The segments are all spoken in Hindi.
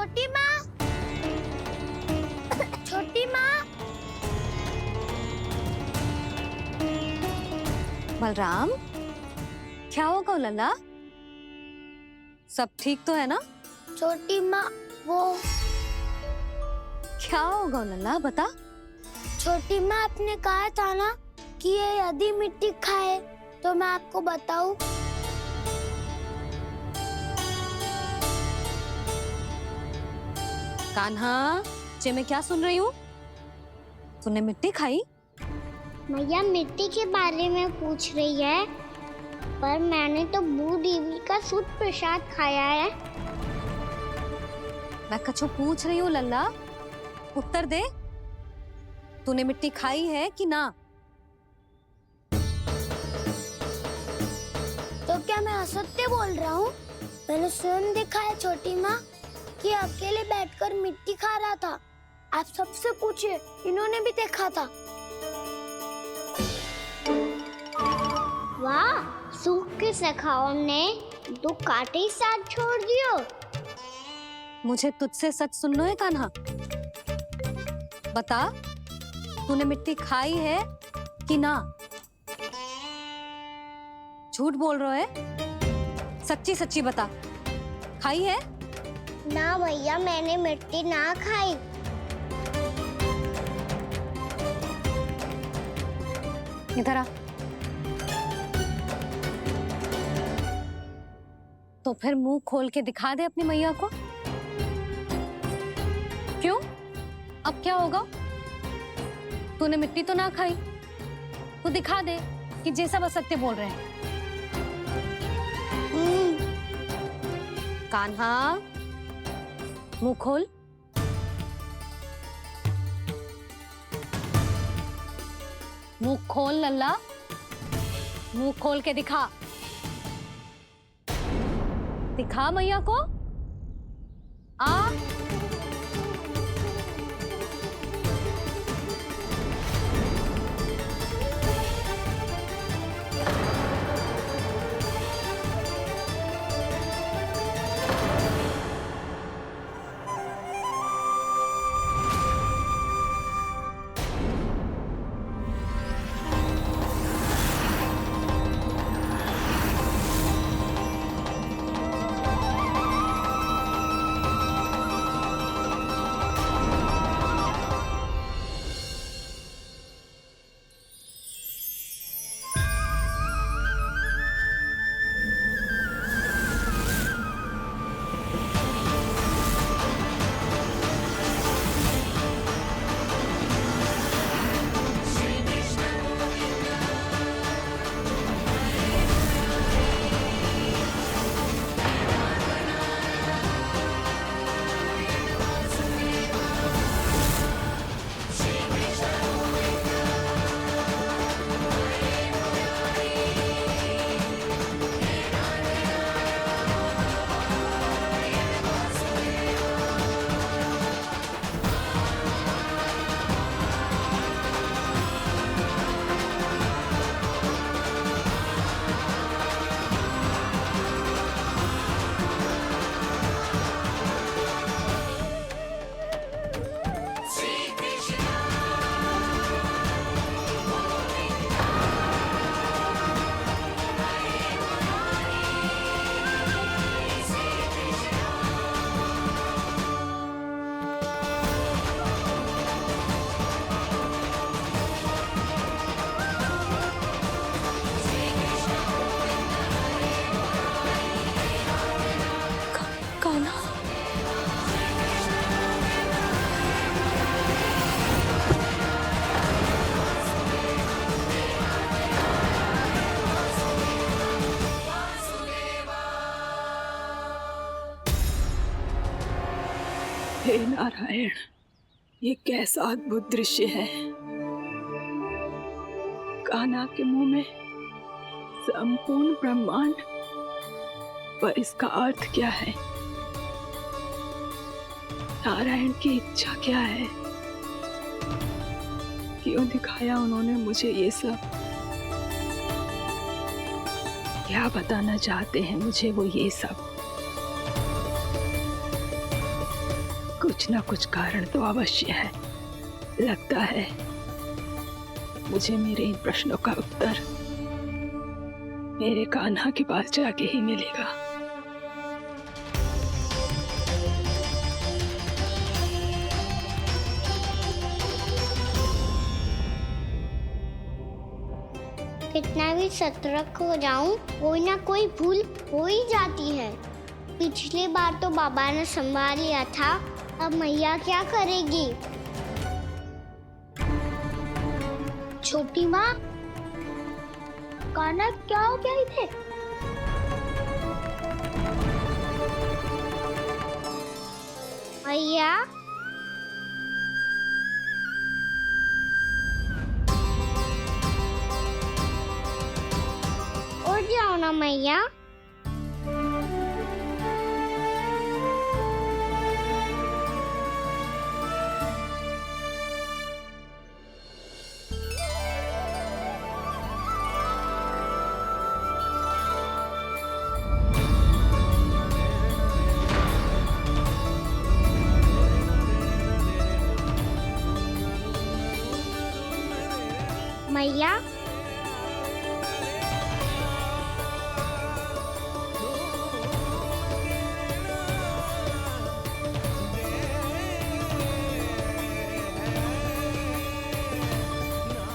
छोटी माँ, छोटी माँ। बलराम, क्या होगा लल्ला? सब ठीक तो है ना? छोटी माँ, वो क्या होगा लल्ला, बता। छोटी माँ, आपने कहा था ना कि ये यदि मिट्टी खाए तो मैं आपको बताऊं। कान्हा, जे मैं क्या सुन रही हूँ? तूने मिट्टी खाई? मैया मिट्टी के बारे में पूछ रही है, पर मैंने तो भू देवी का शुद्ध प्रसाद खाया है। मैं कछु पूछ रही हूँ लल्ला, उत्तर दे। तूने मिट्टी खाई है कि ना? तो क्या मैं असत्य बोल रहा हूँ? मैंने स्वयं देखा है छोटी माँ कि अकेले बैठकर मिट्टी खा रहा था। आप सबसे पूछिए, इन्होंने भी देखा था। वाह, सूख के सखाओ ने 2 कांटे ही साथ छोड़ दियो। मुझे तुझसे सच सुनना है कान्हा। बता, तूने मिट्टी खाई है कि ना? झूठ बोल रहा है, सच्ची सच्ची बता, खाई है? ना भैया, मैंने मिट्टी ना खाई। इधर आ। तो फिर मुंह खोल के दिखा दे अपनी मैया को। क्यों? अब क्या होगा? तूने मिट्टी तो ना खाई, तो दिखा दे कि जे सब असत्य बोल रहे हैं। कान्हा, मुंह खोल। मुंह खोल लल्ला, मुंह खोल के दिखा। दिखा मैया को। आ हे नारायण, ये कैसा अद्भुत दृश्य है। कान्हा के मुंह में संपूर्ण ब्रह्मांड, पर इसका अर्थ क्या है? नारायण की इच्छा क्या है? क्यों दिखाया उन्होंने मुझे ये सब? क्या बताना चाहते हैं मुझे वो ये सब? कुछ ना कुछ कारण तो अवश्य है। लगता है मुझे मेरे इन प्रश्नों का उत्तर मेरे कान्हा के पास जाके ही मिलेगा। कितना भी सतर्क हो जाऊं, कोई ना कोई भूल हो ही जाती है। पिछली बार तो बाबा ने संभाल लिया था, अब मैया क्या करेगी? छोटी माँ, कान्हा क्या हो गया इधर? मैया, उठ जाओ ना मैया। मैया,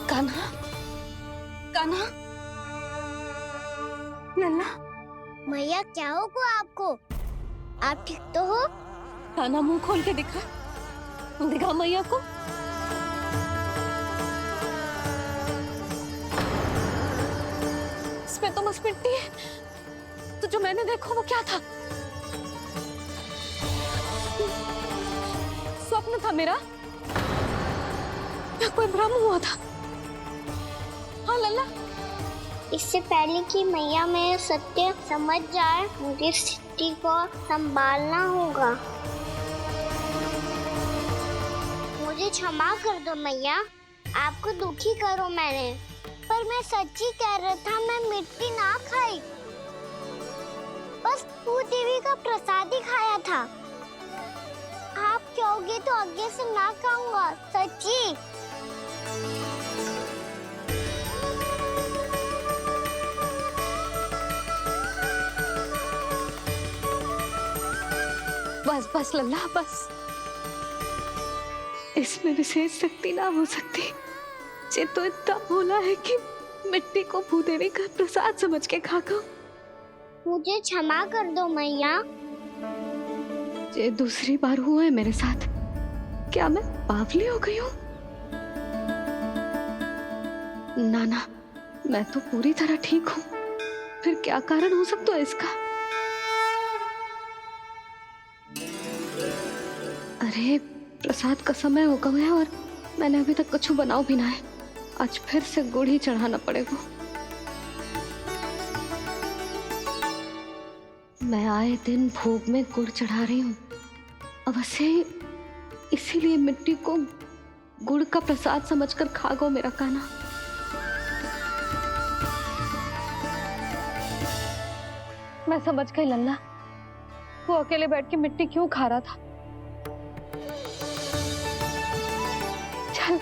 कान्हा, कान्हा, लल्ला, मैया क्या होगा आपको? आप ठीक तो हो? कान्हा मुंह खोल के दिखा, दिखा मैया को। इसमें तो बस मिट्टी है, तो जो मैंने देखा वो क्या था? स्वप्न था मेरा या कोई भ्रम हुआ था? हाँ लल्ला, इससे पहले कि मैया मेरे सत्य समझ जाए, मुझे स्थिति को संभालना होगा। मुझे क्षमा कर दो मैया, आपको दुखी करो मैंने, पर मैं सच्ची कह रहा था, मैं मिट्टी ना खाई, बस तू देवी का प्रसाद ही खाया था। आप कहोगे तो आगे से ना खाऊंगा, सच्ची। बस बस लल्ला बस, इसमें विशेष शक्ति ना हो सकती। ये तो इतना भोला है कि मिट्टी को भूदेवी का प्रसाद समझ के खागा। मुझे क्षमा कर दो मैया। ये दूसरी बार हुआ है मेरे साथ। क्या मैं बावली हो गई हूँ? ना ना, मैं तो पूरी तरह ठीक हूँ। फिर क्या कारण हो सकता है इसका? अरे प्रसाद का समय हो गया है और मैंने अभी तक कुछ बनाओ भी ना है। आज फिर से गुड़ ही चढ़ाना पड़ेगा। मैं आए दिन भोग में गुड़ चढ़ा रही हूँ, अवश्य ही इसीलिए मिट्टी को गुड़ का प्रसाद समझकर खा गो मेरा कान्हा। मैं समझ गई लल्ला, वो अकेले बैठ के मिट्टी क्यों खा रहा था। चल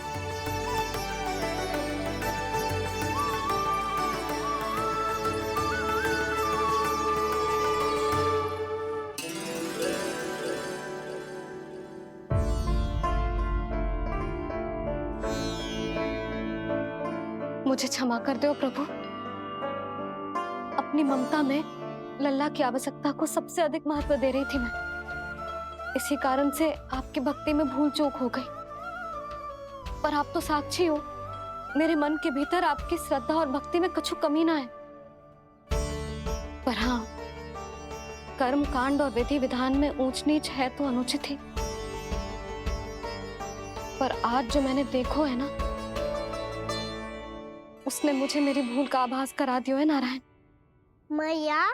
मुझे क्षमा कर दो प्रभु। अपनी ममता में लल्ला की आवश्यकता को सबसे अधिक महत्व दे रही थी मैं। इसी कारण से आपकी भक्ति में भूल चूक हो गई। पर आप तो साक्षी हो, मेरे मन के भीतर आपकी श्रद्धा और भक्ति में कुछ कमी ना है। पर हाँ, कर्म कांड और विधि विधान में ऊंच नीच है तो अनुचित ही। पर आज जो मैंने देखो है ना, उसने मुझे मेरी भूल का आभास करा दियो है नारायण। मैया,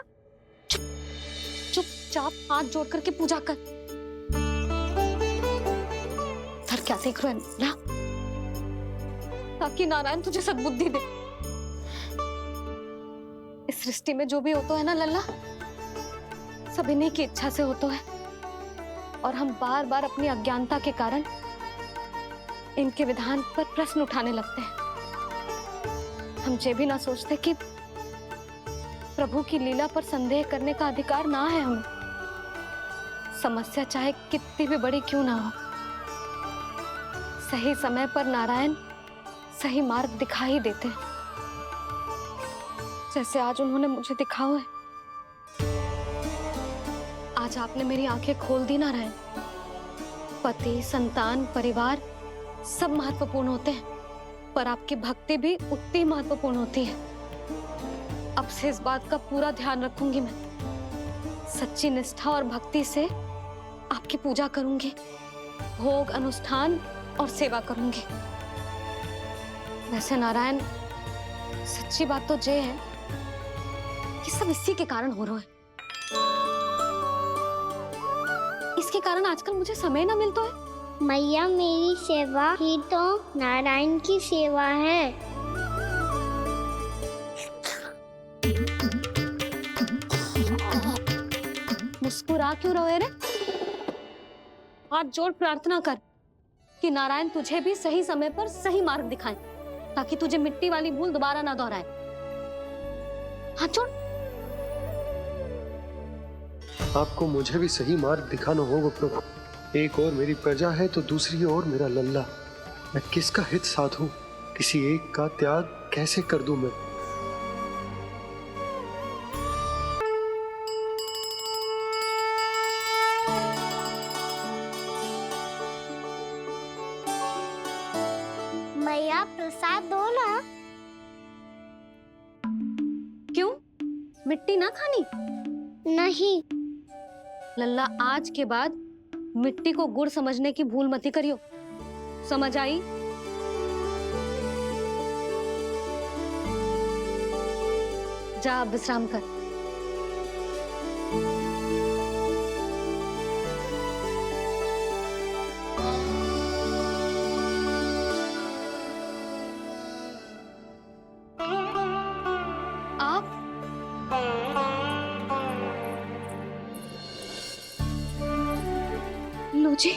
चुपचाप हाथ जोड़ करके पूजा कर। सर क्या देख रहे हैं ना, ताकि नारायण तुझे सद्बुद्धि दे। इस सृष्टि में जो भी होता है ना लल्ला, सब इन्हीं की इच्छा से होता है। और हम बार बार अपनी अज्ञानता के कारण इनके विधान पर प्रश्न उठाने लगते हैं। हम ये भी ना सोचते कि प्रभु की लीला पर संदेह करने का अधिकार ना है हमें। समस्या चाहे कितनी भी बड़ी क्यों ना हो, सही समय पर नारायण सही मार्ग दिखा ही देते हैं, जैसे आज उन्होंने मुझे दिखाया है। आज आपने मेरी आंखें खोल दी नारायण। पति, संतान, परिवार सब महत्वपूर्ण होते हैं, पर आपकी भक्ति भी उतनी महत्वपूर्ण होती है। अब से इस बात का पूरा ध्यान रखूंगी मैं। सच्ची निष्ठा और भक्ति से आपकी पूजा करूंगी, भोग, अनुष्ठान और सेवा करूंगी। वैसे नारायण, सच्ची बात तो ये है कि सब इसी के कारण हो रहा है। इसके कारण आजकल मुझे समय ना मिलता है। मैया, मेरी सेवा ही तो नारायण की सेवा है। मुस्कुरा क्यों रहे रे? हाथ जोड़ प्रार्थना कर कि नारायण तुझे भी सही समय पर सही मार्ग दिखाएं, ताकि तुझे मिट्टी वाली भूल दोबारा ना दोहराए। हाथ जोड़। आपको मुझे भी सही मार्ग दिखाना होगा प्रभु। एक और मेरी प्रजा है तो दूसरी ओर मेरा लल्ला। मैं किसका हित साधूं? किसी एक का त्याग कैसे कर दूं मैं? मैया, प्रसाद दो ना। क्यों? मिट्टी ना खानी? नहीं। लल्ला, आज के बाद मिट्टी को गुड़ समझने की भूल मती करियो। समझ आई? जा अब विश्राम कर। आप लो जी,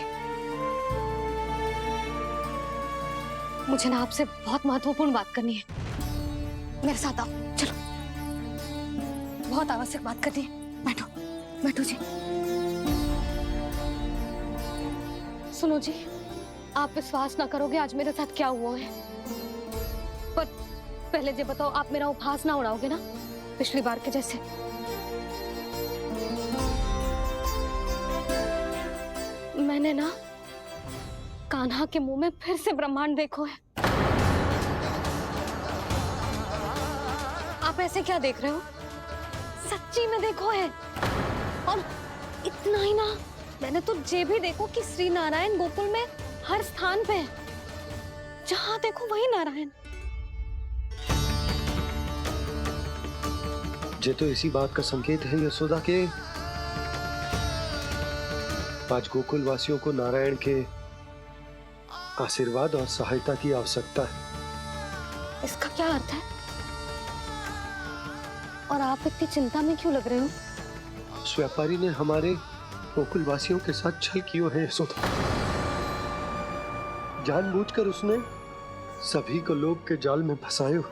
मुझे ना आपसे बहुत महत्वपूर्ण बात करनी है। मेरे साथ आओ, चलो। बहुत आवश्यक बात करनी है। बैठो, बैठो जी। सुनो जी, आप विश्वास ना करोगे आज मेरे साथ क्या हुआ है। पर पहले ये बताओ, आप मेरा उपहास ना उड़ाओगे ना, पिछली बार के जैसे? मैंने ना कान्हा के मुंह में फिर से ब्रह्मांड देखो है। आप ऐसे क्या देख रहे हो? सच्ची में देखो है। और इतना ही ना, मैंने तो ये भी देखो कि श्री नारायण गोकुल में हर स्थान पे है। जहां देखो वही नारायण। ये तो इसी बात का संकेत है यशोदा के आज गोकुल वासियों को नारायण के आशीर्वाद और सहायता की आवश्यकता है। इसका क्या अर्थ है? और आप इतनी चिंता में क्यों लग रहे हो? उस व्यापारी ने हमारे गोकुल वासियों के साथ छल किया है यशोदा। जानबूझकर उसने सभी को लोभ के जाल में फंसायो,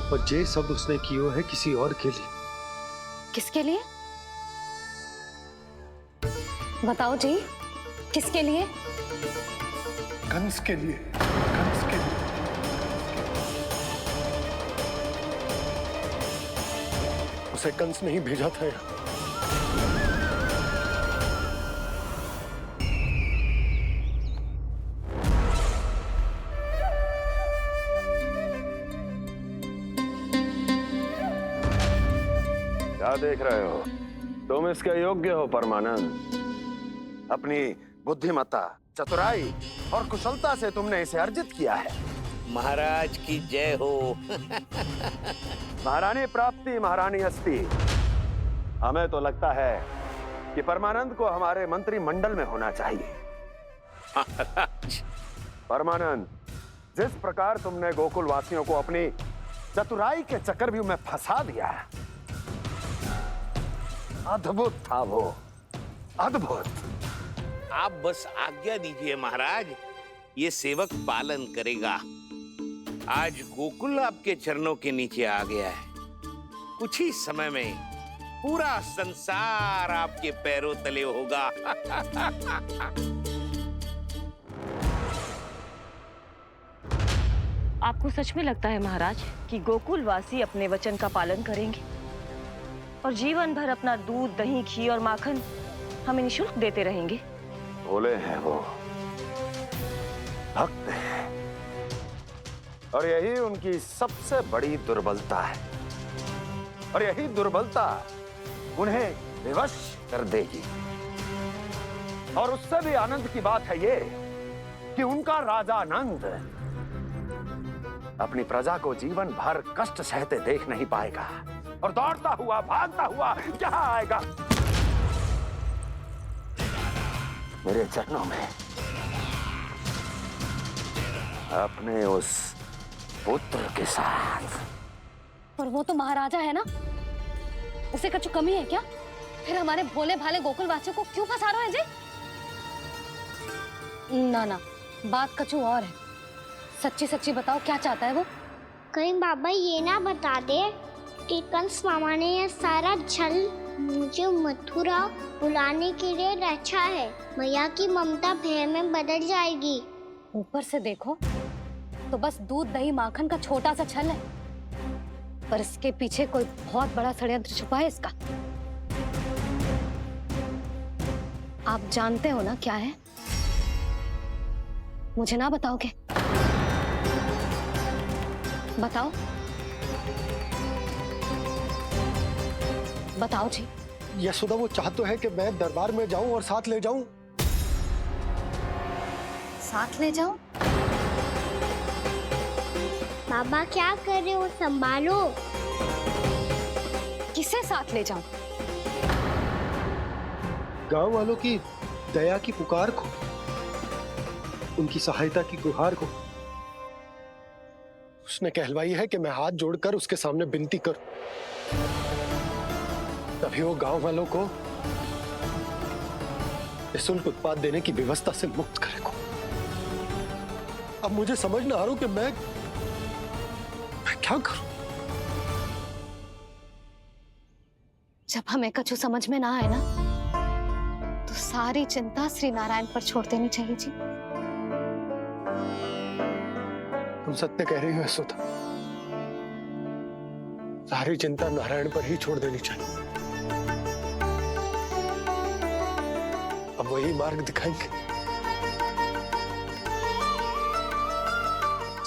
और ये सब उसने किया है किसी और के लिए। किसके लिए? बताओ जी, किसके लिए? कंस के लिए। कंस के लिए। उसे कंस नहीं भेजा था यहाँ। क्या देख रहे हो? तुम इसके योग्य हो परमानंद। अपनी बुद्धिमत्ता, चतुराई और कुशलता से तुमने इसे अर्जित किया है। महाराज की जय हो। महारानी प्राप्ति महारानी अस्ति। हमें तो लगता है कि परमानंद को हमारे मंत्रिमंडल में होना चाहिए। महाराज, परमानंद, जिस प्रकार तुमने गोकुल वासियों को अपनी चतुराई के चक्रव्यूह में फंसा दिया, अद्भुत था वो। अद्भुत। आप बस आज्ञा दीजिए महाराज, ये सेवक पालन करेगा। आज गोकुल आपके चरणों के नीचे आ गया है। कुछ ही समय में पूरा संसार आपके पैरों तले होगा। आपको सच में लगता है महाराज कि गोकुलवासी अपने वचन का पालन करेंगे और जीवन भर अपना दूध, दही, घी और माखन हमें निःशुल्क देते रहेंगे? भोले हैं वो, भक्त हैं, और यही उनकी सबसे बड़ी दुर्बलता है। और यही दुर्बलता उन्हें विवश कर देगी। और उससे भी आनंद की बात है ये कि उनका राजा नंद अपनी प्रजा को जीवन भर कष्ट सहते देख नहीं पाएगा और दौड़ता हुआ, भागता हुआ यहाँ आएगा मेरे चरणों में, अपने उस पुत्र के साथ। पर वो तो महाराजा है ना, उसे कुछ कमी है क्या? फिर हमारे भोले भाले गोकुल वासियों को क्यों फंसा रहे हैं जी? ना ना, बात कछु और है। सच्ची सच्ची बताओ, क्या चाहता है वो? कहीं बाबा ये ना बता दे कि कंस मामा ने यह सारा छल मुझे मथुरा बुलाने के लिए रचा है। मैया की ममता भय में बदल जाएगी। ऊपर से देखो तो बस दूध, दही, माखन का छोटा सा छल है, पर इसके पीछे कोई बहुत बड़ा षड्यंत्र छुपा है इसका। आप जानते हो ना क्या है? मुझे ना बताओगे? बताओ बताओ जी। यशोदा, वो चाह तो है कि मैं दरबार में जाऊं और साथ ले जाऊं। साथ ले जाओ? बाबा क्या कर रहे हो, संभालो। किसे साथ ले जाऊं? गांव वालों की दया की पुकार को, उनकी सहायता की गुहार को। उसने कहलवाई है कि मैं हाथ जोड़कर उसके सामने विनती करूं, तभी वो गांव वालों को निःशुल्क उत्पाद देने की व्यवस्था से मुक्त करेगा। अब मुझे समझ ना आ रहा कि मैं क्या करूं। जब हमें कछु समझ में ना आए ना, तो सारी चिंता श्री नारायण पर छोड़ देनी चाहिए जी। तुम सत्य कह रही हो यशोदा, सारी चिंता नारायण पर ही छोड़ देनी चाहिए। अब वही मार्ग दिखाएंगे।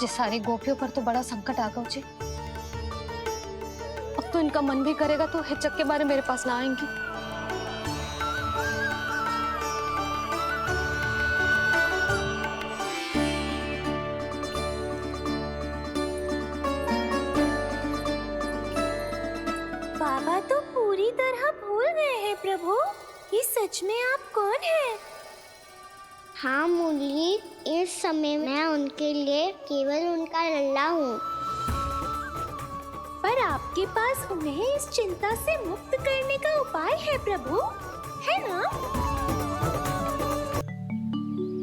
जिस सारी गोपियों पर तो बड़ा संकट आ गया जी। अब तो इनका मन भी करेगा तो हिचक के बारे मेरे पास ना आएंगी। बाबा तो पूरी तरह भूल गए हैं प्रभु, ये सच में आप कौन हैं? हाँ मुरली, इस समय मैं उनके लिए केवल उनका लल्ला हूँ। पर आपके पास उन्हें इस चिंता से मुक्त करने का उपाय है प्रभु, है ना?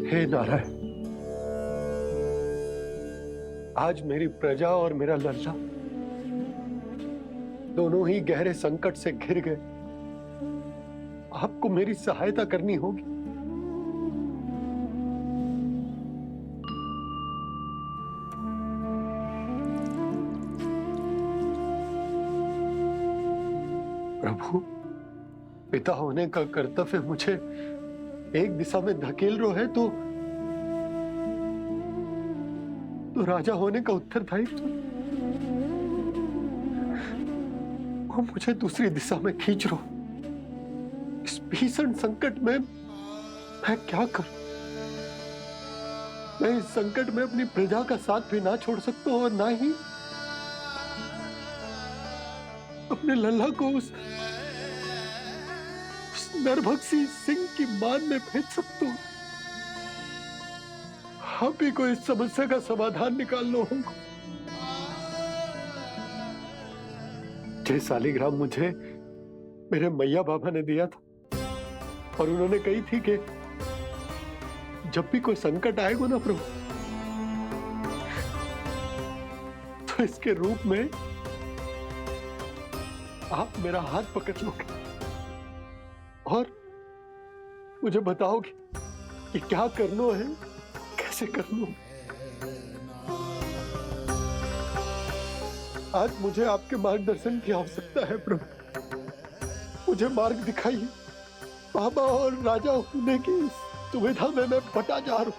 हे नारायण, आज मेरी प्रजा और मेरा लल्ला दोनों ही गहरे संकट से घिर गए। आपको मेरी सहायता करनी होगी। प्रभु, पिता होने का कर्तव्य मुझे एक दिशा में धकेल रो है तो राजा होने का उत्तरदायित्व वो मुझे दूसरी दिशा में खींच रो। इस भीषण संकट में मैं क्या करूं? मैं इस संकट में अपनी प्रजा का साथ भी ना छोड़ सकता हूं और ना ही अपने लल्ला को उस नरभक्षी सिंह की मान में भेज सकता हूं। आप ही को इस समस्या का समाधान निकालना होगा। जे शालिग्राम मुझे मेरे मैया बाबा ने दिया था, और उन्होंने कही थी कि जब भी कोई संकट आएगा ना प्रभु, तो इसके रूप में आप मेरा हाथ पकड़ लोगे और मुझे बताओगे कि क्या करना है, कैसे करना है। आज मुझे आपके मार्गदर्शन की आवश्यकता है प्रभु। मुझे मार्ग दिखाइए। बाबा और राजा होने की इस दुविधा में मैं बटा जा रहा हूं।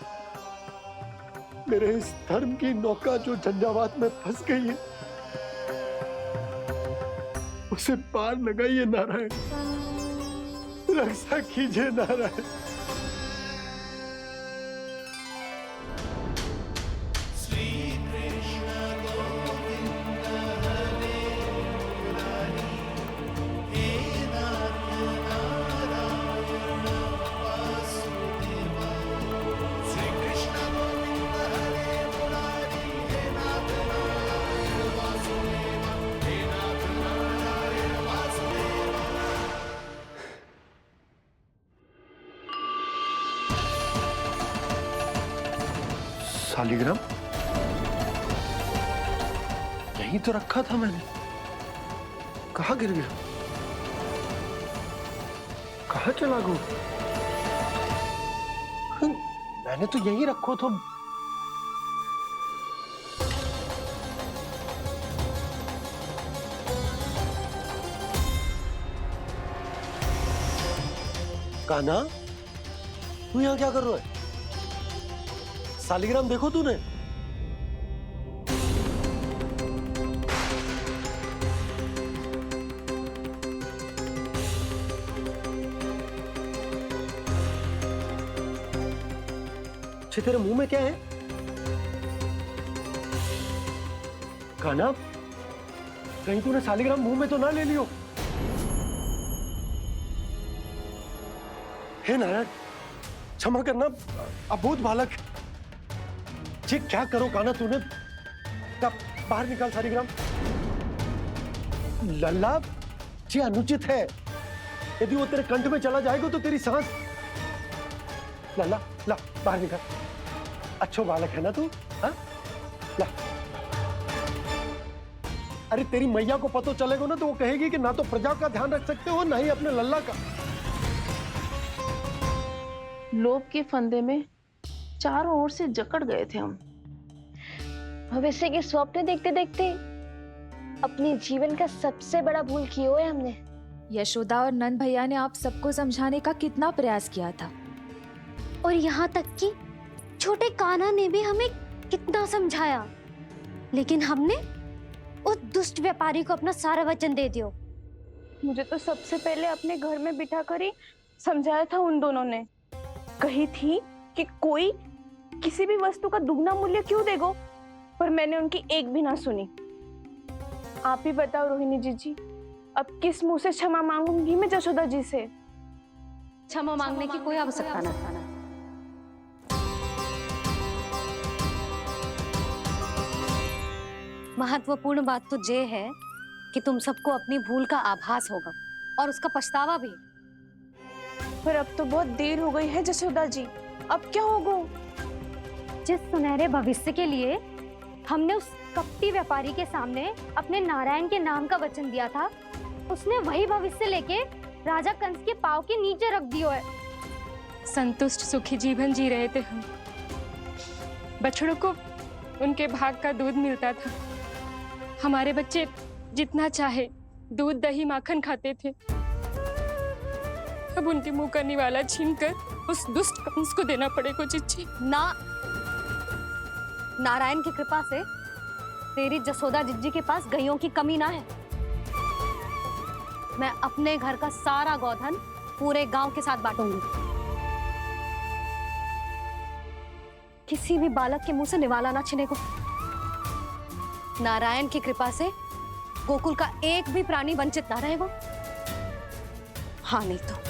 मेरे इस धर्म की नौका जो झंझावात में फंस गई है, उसे पार लगाइए नारायण, रक्षा कीजिए नारायण। शालिग्राम यहीं तो रखा था मैंने, कहाँ गिर गया, कहाँ चला गया? मैंने तो यहीं रखो तो। कान्हा, तू यहाँ क्या कर रहा है? शालिग्राम देखो तूने? अच्छे, तेरे मुंह में क्या है? कान्हा, कहीं तूने शालिग्राम मुंह में तो ना ले लियो? हे नारायण, क्षमा करना, अबोध बालक। जी क्या करो कान्हा तूने? बाहर निकाल शालिग्राम। लल्ला जी अनुचित है। यदि वो तेरे कंठ में चला जाएगा तो तेरी सांस। लल्ला ला बाहर निकाल। अच्छो बालक है ना तू? हाँ ला। अरे तेरी मैया को पता चलेगा ना तो वो कहेगी कि ना तो प्रजा का ध्यान रख सकते हो, ना ही अपने लल्ला का। लोभ के फंदे में चारों ओर से जकड़ गए थे हम। भविष्य के स्वप्न देखते देखते अपने जीवन का सबसे बड़ा भूल किया है हमने। यशोदा और नंद भैया ने आप सबको समझाने का कितना प्रयास किया था, और यहाँ तक कि छोटे कान्हा ने भी हमें कितना समझाया, लेकिन हमने उस दुष्ट व्यापारी को अपना सारा वचन दे दिया। मुझे तो सबसे पहले अपने घर में बिठा कर ही समझाया था उन दोनों ने। कही थी कि कोई किसी भी वस्तु का दुगना मूल्य क्यों देगा, पर मैंने उनकी एक भी ना सुनी। आप ही बताओ रोहिणी जी, अब किस मुंह से क्षमा मांगूंगी मैं जशोदा जी से? क्षमा मांगने की कोई आवश्यकता ना। महत्वपूर्ण बात तो ये है कि तुम सबको अपनी भूल का आभास होगा और उसका पछतावा भी। पर अब तो बहुत देर हो गई है जशोदा जी, अब क्या होगा? जिस सुनहरे भविष्य के लिए हमने उस कपटी व्यापारी के सामने अपने नारायण के नाम का वचन दिया था, उसने वही भविष्य लेके राजा कंस के पांव के नीचे रख दिया है। संतुष्ट सुखी जीवन जी रहे थे हम। बछड़ों को उनके भाग का दूध मिलता था। हमारे बच्चे जितना चाहे दूध दही माखन खाते थे। अब उनके मुंह का निवाला छीनकर उस दुष्ट कंस को देना पड़ेगा चिच्ची। ना, नारायण की कृपा से तेरी जसोदा जिज्जी के पास गैयों की कमी ना है। मैं अपने घर का सारा गोधन पूरे गांव के साथ बांटूंगी। किसी भी बालक के मुंह से निवाला ना छिने को। नारायण की कृपा से गोकुल का एक भी प्राणी वंचित ना रहेगा। हाँ नहीं तो